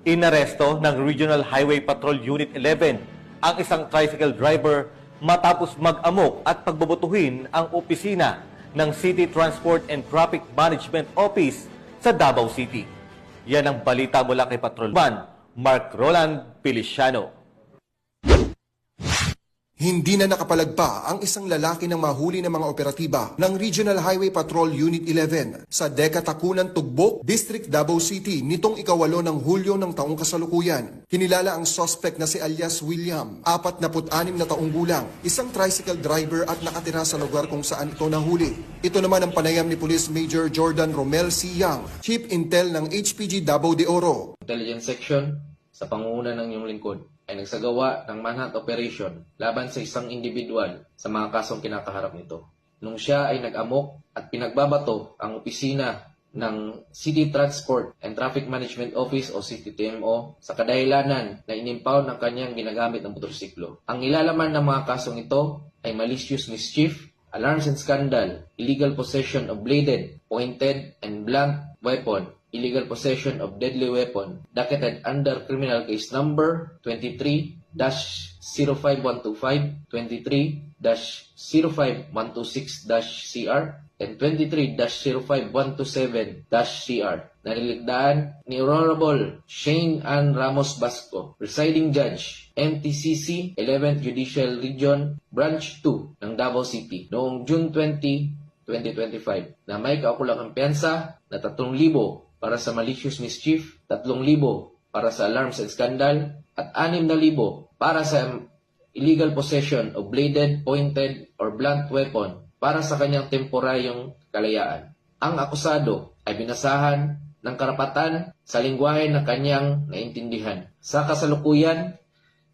Inaresto ng Regional Highway Patrol Unit 11 ang isang tricycle driver matapos mag-amok at pagbubutuhin ang opisina ng City Transport and Traffic Management Office sa Davao City. Yan ang balita mula kay Patrolman Mark Roland Feliciano. Hindi na nakapalagpa ang isang lalaki ng mahuli ng mga operatiba ng Regional Highway Patrol Unit 11 sa Deka Takunan, Tugbok, District Davao City nitong ika-8 ng Hulyo ng taong kasalukuyan. Kinilala ang suspect na si alias William, 46 na taong gulang, isang tricycle driver at nakatira sa lugar kung saan ito nahuli. Ito naman ang panayam ni Police Major Jordan Romel C. Yang, Chief Intel ng HPG Davao de Oro. Intelligence Section sa pangunguna ng iyong lingkod ay nagsagawa ng manhunt operation laban sa isang individual sa mga kasong kinakaharap nito. Nung siya ay nag-amok at pinagbabato ang opisina ng City Transport and Traffic Management Office o CTTMO sa kadahilanan na inimpound ng kanyang ginagamit ng motorsiklo. Ang ilalaman ng mga kasong ito ay malicious mischief, alarms and scandal, illegal possession of bladed, pointed, and blunt weapon, illegal possession of deadly weapon, docketed under criminal case number 23-05125, 23-05126-CR, and 23-05127-CR na niligdaan ni Honorable Shane Ann Ramos Basco, Presiding Judge, MTCC 11th Judicial Region, Branch 2 ng Davao City noong June 20, 2025 na may kaukulang piyansa na 3,000 para sa malicious mischief, 3,000 para sa alarms and scandal, at 6,000 para sa illegal possession of bladed, pointed, or blunt weapon para sa kanyang temporaryong kalayaan. Ang akusado ay binasahan ng karapatan sa lingwahe na kanyang naintindihan. Sa kasalukuyan,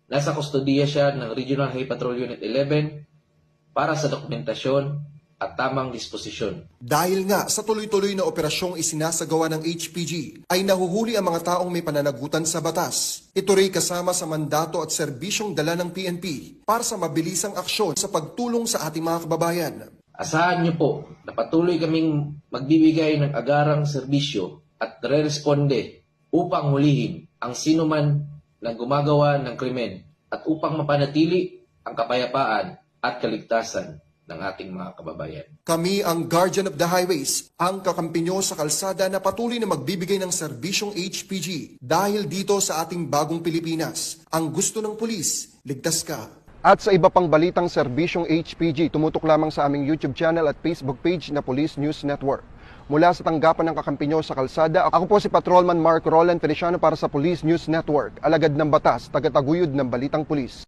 nasa kustodiya siya ng Regional Highway Patrol Unit 11 para sa dokumentasyon at tamang disposisyon. Dahil nga sa tuloy-tuloy na operasyong isinasagawa ng HPG, ay nahuhuli ang mga taong may pananagutan sa batas. Ito rin kasama sa mandato at serbisyong dala ng PNP para sa mabilisang aksyon sa pagtulong sa ating mga kababayan. Asahan niyo po na patuloy kaming magbibigay ng agarang serbisyo at re-responde upang hulihin ang sinuman na gumagawa ng krimen at upang mapanatili ang kapayapaan at kaligtasan ng ating mga kababayan. Kami ang Guardian of the Highways, ang kakampi nyo sa kalsada na patuloy na magbibigay ng serbisyong HPG dahil dito sa ating bagong Pilipinas. Ang gusto ng pulis, ligtas ka. At sa iba pang balitang serbisyong HPG, tumutok lamang sa aming YouTube channel at Facebook page na Police News Network. Mula sa tanggapan ng kakampi nyo sa kalsada, ako po si Patrolman Mark Roland Feliciano para sa Police News Network, alagad ng batas, tagataguyod ng balitang pulis.